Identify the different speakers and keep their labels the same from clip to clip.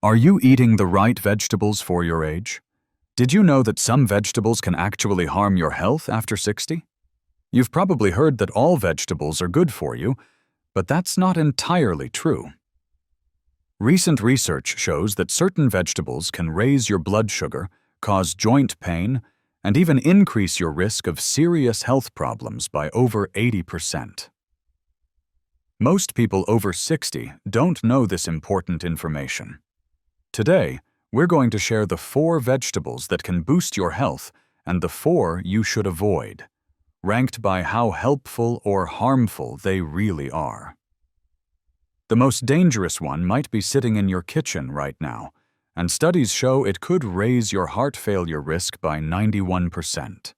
Speaker 1: Are you eating the right vegetables for your age? Did you know that some vegetables can actually harm your health after 60? You've probably heard that all vegetables are good for you, but that's not entirely true. Recent research shows that certain vegetables can raise your blood sugar, cause joint pain, and even increase your risk of serious health problems by over 80%. Most people over 60 don't know this important information. Today, we're going to share the 4 vegetables that can boost your health and the 4 you should avoid, ranked by how helpful or harmful they really are. The most dangerous one might be sitting in your kitchen right now, and studies show it could raise your heart failure risk by 91%.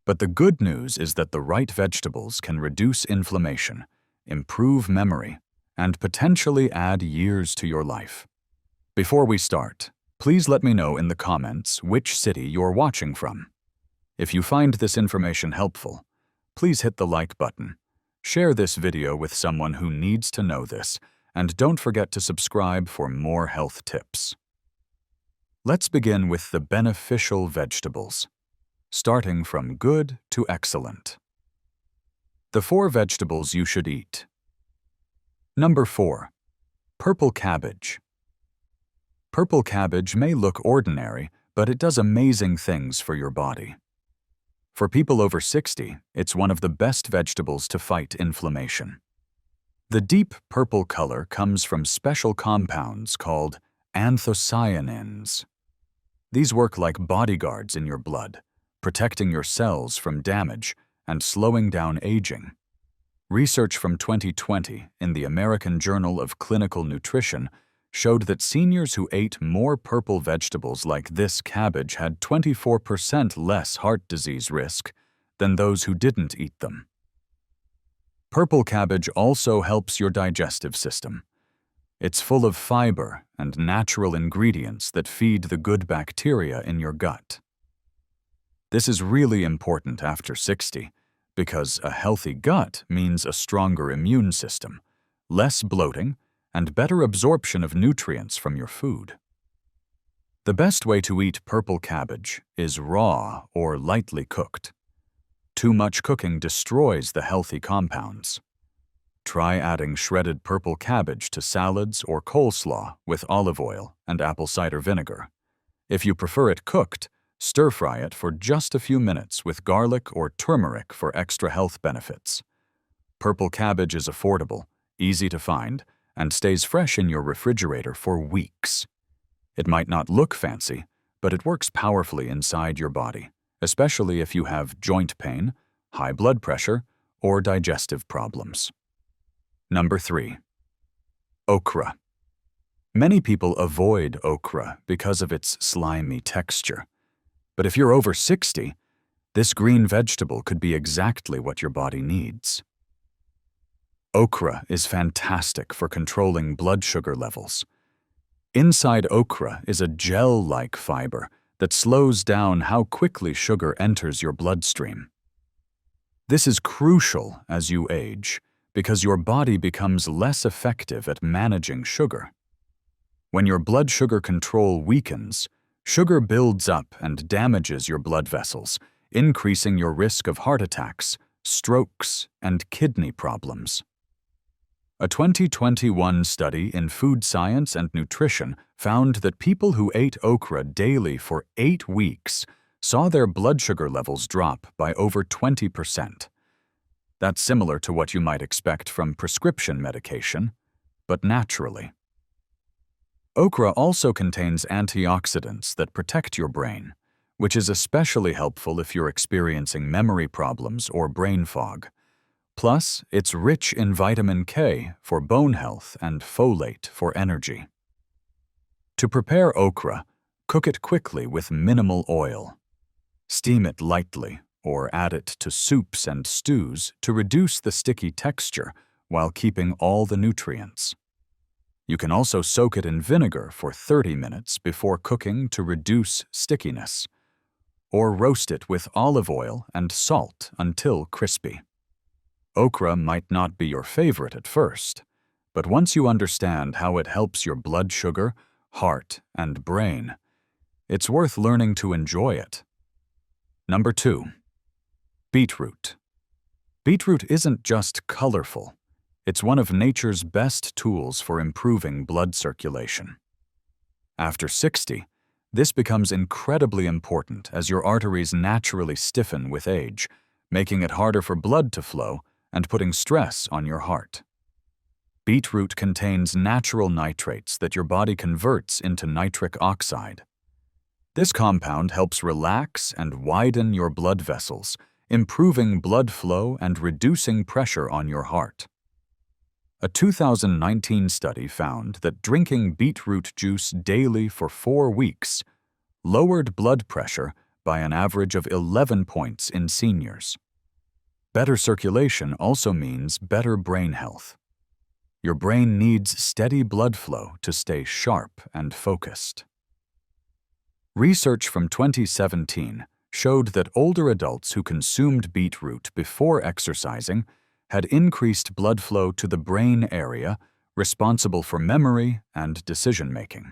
Speaker 1: But the good news is that the right vegetables can reduce inflammation, improve memory, and potentially add years to your life. Before we start, please let me know in the comments which city you're watching from. If you find this information helpful, please hit the like button, share this video with someone who needs to know this, and don't forget to subscribe for more health tips. Let's begin with the beneficial vegetables, starting from good to excellent. The 4 vegetables you should eat. Number 4. Purple cabbage. Purple cabbage may look ordinary, but it does amazing things for your body. For people over 60, it's one of the best vegetables to fight inflammation. The deep purple color comes from special compounds called anthocyanins. These work like bodyguards in your blood, protecting your cells from damage and slowing down aging. Research from 2020 in the American Journal of Clinical Nutrition showed that seniors who ate more purple vegetables like this cabbage had 24% less heart disease risk than those who didn't eat them. Purple cabbage also helps your digestive system. It's full of fiber and natural ingredients that feed the good bacteria in your gut. This is really important after 60 because a healthy gut means a stronger immune system, less bloating, and better absorption of nutrients from your food. The best way to eat purple cabbage is raw or lightly cooked. Too much cooking destroys the healthy compounds. Try adding shredded purple cabbage to salads or coleslaw with olive oil and apple cider vinegar. If you prefer it cooked, stir-fry it for just a few minutes with garlic or turmeric for extra health benefits. Purple cabbage is affordable, easy to find, and stays fresh in your refrigerator for weeks. It might not look fancy, but it works powerfully inside your body, especially if you have joint pain, high blood pressure, or digestive problems. Number 3. Okra. Many people avoid okra because of its slimy texture. But if you're over 60, this green vegetable could be exactly what your body needs. Okra is fantastic for controlling blood sugar levels. Inside okra is a gel-like fiber that slows down how quickly sugar enters your bloodstream. This is crucial as you age because your body becomes less effective at managing sugar. When your blood sugar control weakens, sugar builds up and damages your blood vessels, increasing your risk of heart attacks, strokes, and kidney problems. A 2021 study in Food Science and Nutrition found that people who ate okra daily for 8 weeks saw their blood sugar levels drop by over 20%. That's similar to what you might expect from prescription medication, but naturally. Okra also contains antioxidants that protect your brain, which is especially helpful if you're experiencing memory problems or brain fog. Plus, it's rich in vitamin K for bone health and folate for energy. To prepare okra, cook it quickly with minimal oil. Steam it lightly or add it to soups and stews to reduce the sticky texture while keeping all the nutrients. You can also soak it in vinegar for 30 minutes before cooking to reduce stickiness, or roast it with olive oil and salt until crispy. Okra might not be your favorite at first, but once you understand how it helps your blood sugar heart, and brain. It's worth learning to enjoy it. Number 2. Beetroot. Beetroot isn't just colorful. It's one of nature's best tools for improving blood circulation. After 60, this becomes incredibly important as your arteries naturally stiffen with age, making it harder for blood to flow and putting stress on your heart. Beetroot contains natural nitrates that your body converts into nitric oxide. This compound helps relax and widen your blood vessels, improving blood flow and reducing pressure on your heart. A 2019 study found that drinking beetroot juice daily for 4 weeks lowered blood pressure by an average of 11 points in seniors. Better circulation also means better brain health. Your brain needs steady blood flow to stay sharp and focused. Research from 2017 showed that older adults who consumed beetroot before exercising had increased blood flow to the brain area responsible for memory and decision-making.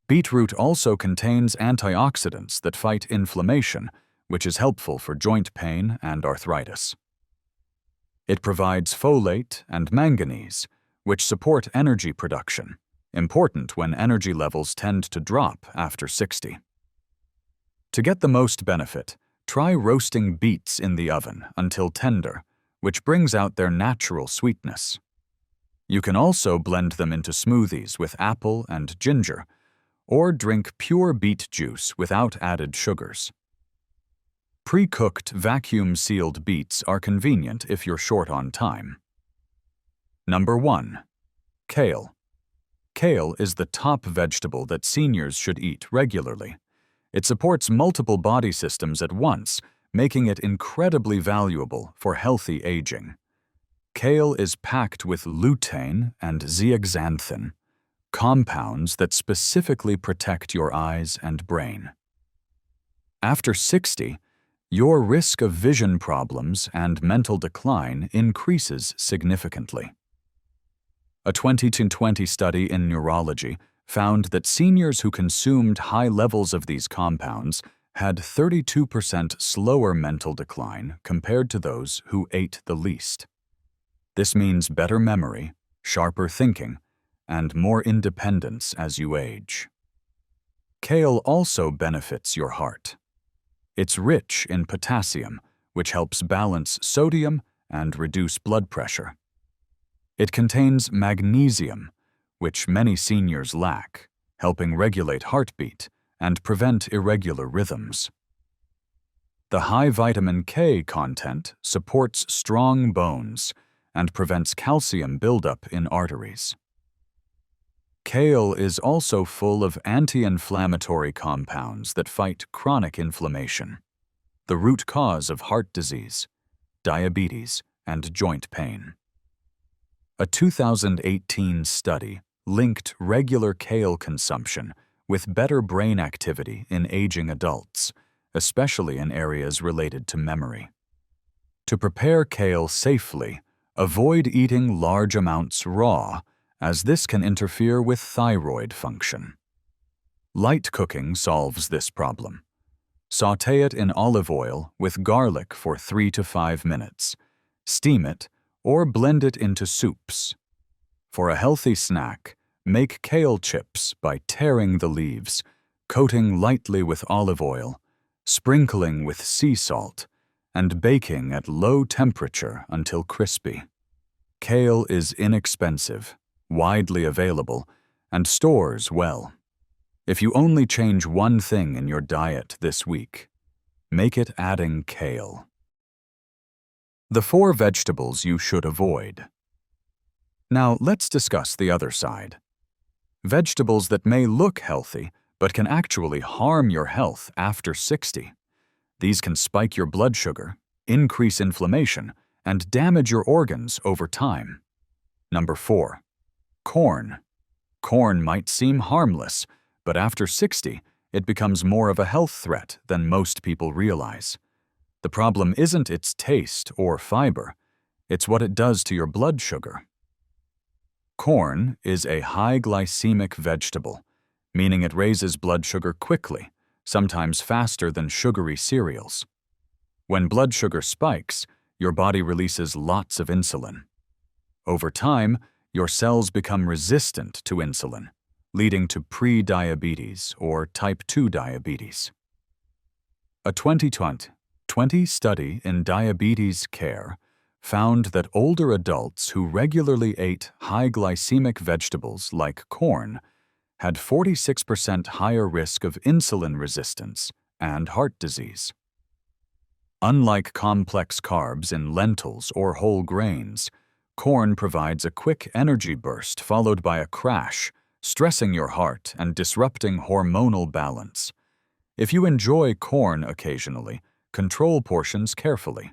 Speaker 1: Beetroot also contains antioxidants that fight inflammation, which is helpful for joint pain and arthritis. It provides folate and manganese, which support energy production, important when energy levels tend to drop after 60. To get the most benefit, try roasting beets in the oven until tender, which brings out their natural sweetness. You can also blend them into smoothies with apple and ginger, or drink pure beet juice without added sugars. Pre-cooked, vacuum-sealed beets are convenient if you're short on time. Number 1. Kale. Kale is the top vegetable that seniors should eat regularly. It supports multiple body systems at once, making it incredibly valuable for healthy aging. Kale is packed with lutein and zeaxanthin, compounds that specifically protect your eyes and brain. After 60, your risk of vision problems and mental decline increases significantly. A 2020 study in neurology found that seniors who consumed high levels of these compounds had 32% slower mental decline compared to those who ate the least. This means better memory, sharper thinking, and more independence as you age. Kale also benefits your heart. It's rich in potassium, which helps balance sodium and reduce blood pressure. It contains magnesium, which many seniors lack, helping regulate heartbeat and prevent irregular rhythms. The high vitamin K content supports strong bones and prevents calcium buildup in arteries. Kale is also full of anti-inflammatory compounds that fight chronic inflammation, the root cause of heart disease, diabetes, and joint pain. A 2018 study linked regular kale consumption with better brain activity in aging adults, especially in areas related to memory. To prepare kale safely, avoid eating large amounts raw, as this can interfere with thyroid function. Light cooking solves this problem. Sauté it in olive oil with garlic for 3 to 5 minutes. Steam it or blend it into soups. For a healthy snack, make kale chips by tearing the leaves, coating lightly with olive oil, sprinkling with sea salt, and baking at low temperature until crispy. Kale is inexpensive, widely available, and stores well. If you only change one thing in your diet this week, make it adding kale. The 4 vegetables you should avoid. Now let's discuss the other side. Vegetables that may look healthy but can actually harm your health after 60. These can spike your blood sugar, increase inflammation, and damage your organs over time. Number 4. Corn. Corn might seem harmless, but after 60, it becomes more of a health threat than most people realize. The problem isn't its taste or fiber, it's what it does to your blood sugar. Corn is a high glycemic vegetable, meaning it raises blood sugar quickly, sometimes faster than sugary cereals. When blood sugar spikes, your body releases lots of insulin. Over time, your cells become resistant to insulin, leading to pre-diabetes or type 2 diabetes. A 2020 study in diabetes care found that older adults who regularly ate high glycemic vegetables like corn had 46% higher risk of insulin resistance and heart disease. Unlike complex carbs in lentils or whole grains, corn provides a quick energy burst followed by a crash, stressing your heart and disrupting hormonal balance. If you enjoy corn occasionally, control portions carefully.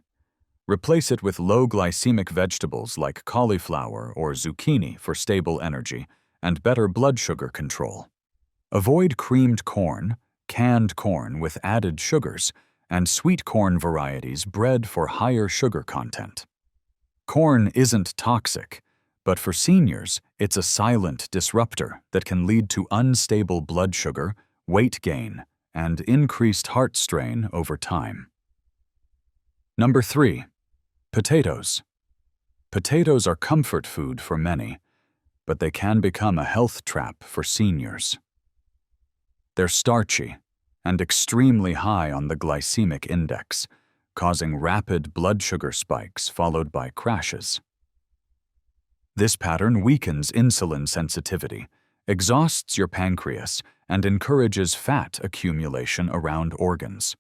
Speaker 1: Replace it with low glycemic vegetables like cauliflower or zucchini for stable energy and better blood sugar control. Avoid creamed corn, canned corn with added sugars, and sweet corn varieties bred for higher sugar content. Corn isn't toxic, but for seniors, it's a silent disruptor that can lead to unstable blood sugar, weight gain, and increased heart strain over time. Number 3. Potatoes. Potatoes are comfort food for many, but they can become a health trap for seniors. They're starchy and extremely high on the glycemic index, causing rapid blood sugar spikes followed by crashes. This pattern weakens insulin sensitivity, exhausts your pancreas, and encourages fat accumulation around organs.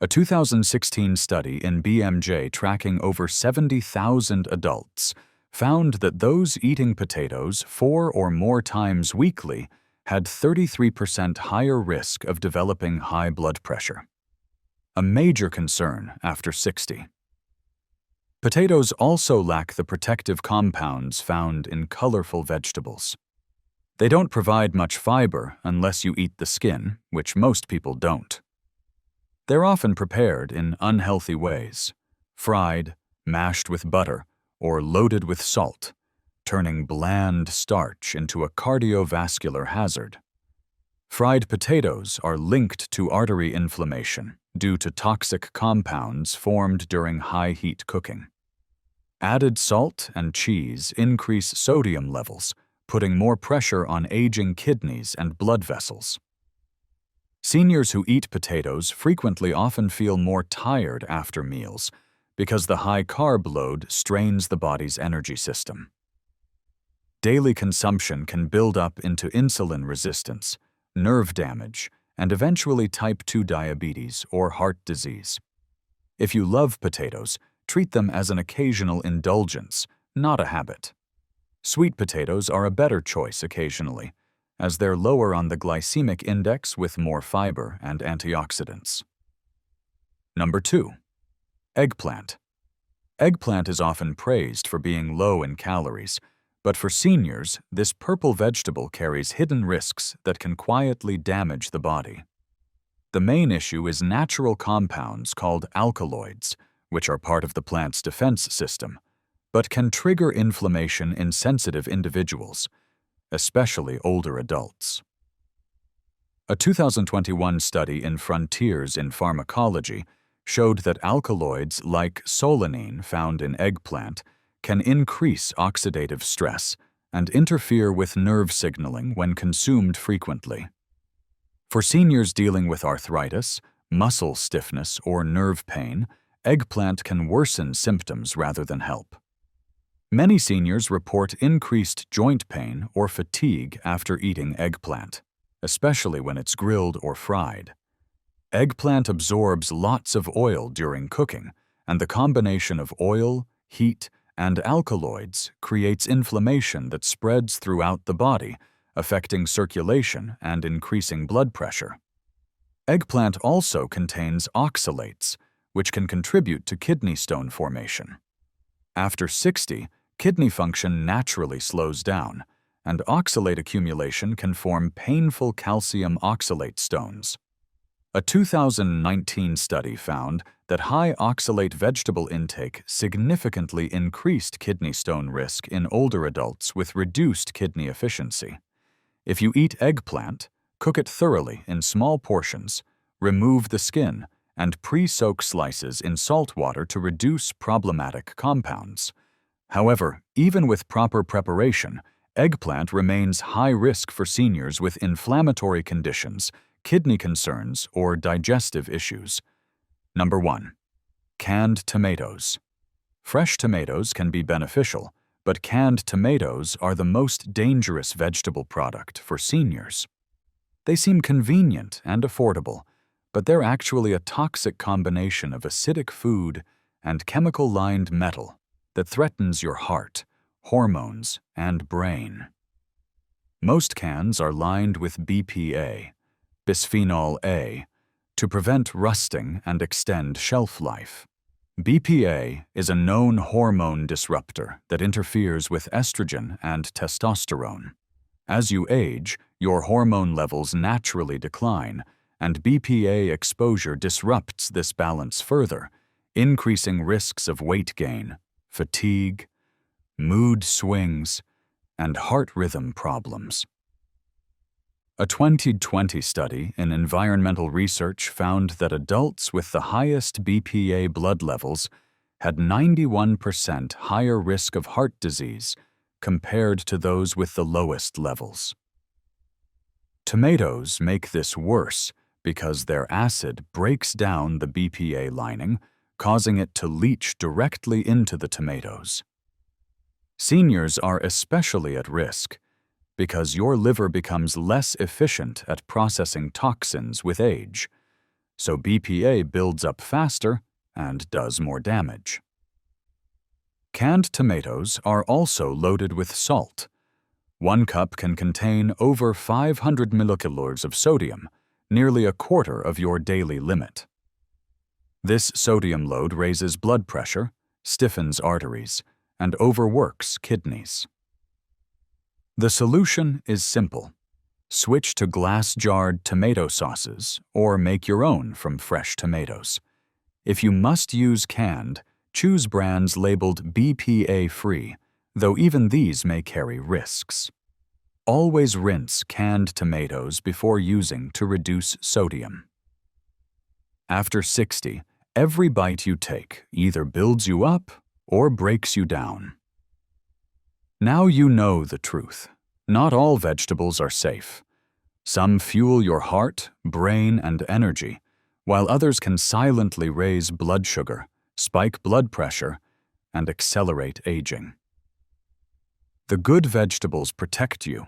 Speaker 1: A 2016 study in BMJ tracking over 70,000 adults found that those eating potatoes 4 or more times weekly had 33% higher risk of developing high blood pressure, a major concern after 60. Potatoes also lack the protective compounds found in colorful vegetables. They don't provide much fiber unless you eat the skin, which most people don't. They're often prepared in unhealthy ways, fried, mashed with butter, or loaded with salt, turning bland starch into a cardiovascular hazard. Fried potatoes are linked to artery inflammation due to toxic compounds formed during high-heat cooking. Added salt and cheese increase sodium levels, putting more pressure on aging kidneys and blood vessels. Seniors who eat potatoes frequently often feel more tired after meals because the high carb load strains the body's energy system. Daily consumption can build up into insulin resistance, nerve damage, and eventually type 2 diabetes or heart disease. If you love potatoes, treat them as an occasional indulgence, not a habit. Sweet potatoes are a better choice occasionally, as they're lower on the glycemic index with more fiber and antioxidants. Number 2. Eggplant. Eggplant is often praised for being low in calories, but for seniors, this purple vegetable carries hidden risks that can quietly damage the body. The main issue is natural compounds called alkaloids, which are part of the plant's defense system, but can trigger inflammation in sensitive individuals, especially older adults. A 2021 study in Frontiers in Pharmacology showed that alkaloids like solanine found in eggplant can increase oxidative stress and interfere with nerve signaling when consumed frequently. For seniors dealing with arthritis, muscle stiffness, or nerve pain, eggplant can worsen symptoms rather than help. Many seniors report increased joint pain or fatigue after eating eggplant, especially when it's grilled or fried. Eggplant absorbs lots of oil during cooking, and the combination of oil, heat, and alkaloids creates inflammation that spreads throughout the body, affecting circulation and increasing blood pressure. Eggplant also contains oxalates, which can contribute to kidney stone formation. After 60, kidney function naturally slows down, and oxalate accumulation can form painful calcium oxalate stones. A 2019 study found that high oxalate vegetable intake significantly increased kidney stone risk in older adults with reduced kidney efficiency. If you eat eggplant, cook it thoroughly in small portions, remove the skin, and pre-soak slices in salt water to reduce problematic compounds. However, even with proper preparation, eggplant remains high risk for seniors with inflammatory conditions, kidney concerns, or digestive issues. Number 1. Canned tomatoes. Fresh tomatoes can be beneficial, but canned tomatoes are the most dangerous vegetable product for seniors. They seem convenient and affordable, but they're actually a toxic combination of acidic food and chemical-lined metal that threatens your heart, hormones, and brain. Most cans are lined with BPA, bisphenol A, to prevent rusting and extend shelf life. BPA is a known hormone disruptor that interferes with estrogen and testosterone. As you age, your hormone levels naturally decline, and BPA exposure disrupts this balance further, increasing risks of weight gain, fatigue, mood swings, and heart rhythm problems. A 2020 study in environmental research found that adults with the highest BPA blood levels had 91% higher risk of heart disease compared to those with the lowest levels. Tomatoes make this worse because their acid breaks down the BPA lining, causing it to leach directly into the tomatoes. Seniors are especially at risk because your liver becomes less efficient at processing toxins with age, so BPA builds up faster and does more damage. Canned tomatoes are also loaded with salt. 1 cup can contain over 500 milliliters of sodium, nearly a quarter of your daily limit. This sodium load raises blood pressure, stiffens arteries, and overworks kidneys. The solution is simple. Switch to glass-jarred tomato sauces or make your own from fresh tomatoes. If you must use canned, choose brands labeled BPA-free, though even these may carry risks. Always rinse canned tomatoes before using to reduce sodium. After 60, every bite you take either builds you up or breaks you down. Now you know the truth. Not all vegetables are safe. Some fuel your heart, brain, and energy, while others can silently raise blood sugar, spike blood pressure, and accelerate aging. The good vegetables protect you,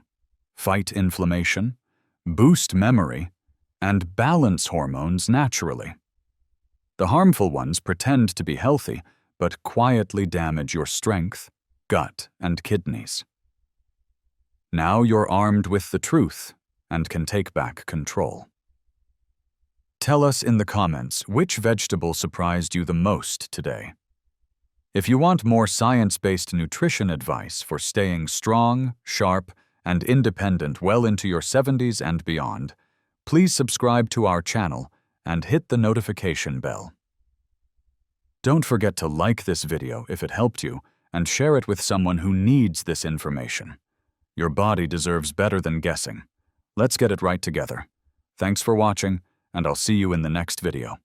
Speaker 1: fight inflammation, boost memory, and balance hormones naturally. The harmful ones pretend to be healthy, but quietly damage your strength, gut, and kidneys. Now you're armed with the truth and can take back control. Tell us in the comments which vegetable surprised you the most today. If you want more science-based nutrition advice for staying strong, sharp, and independent well into your 70s and beyond, please subscribe to our channel and hit the notification bell. Don't forget to like this video if it helped you and share it with someone who needs this information. Your body deserves better than guessing. Let's get it right together. Thanks for watching, and I'll see you in the next video.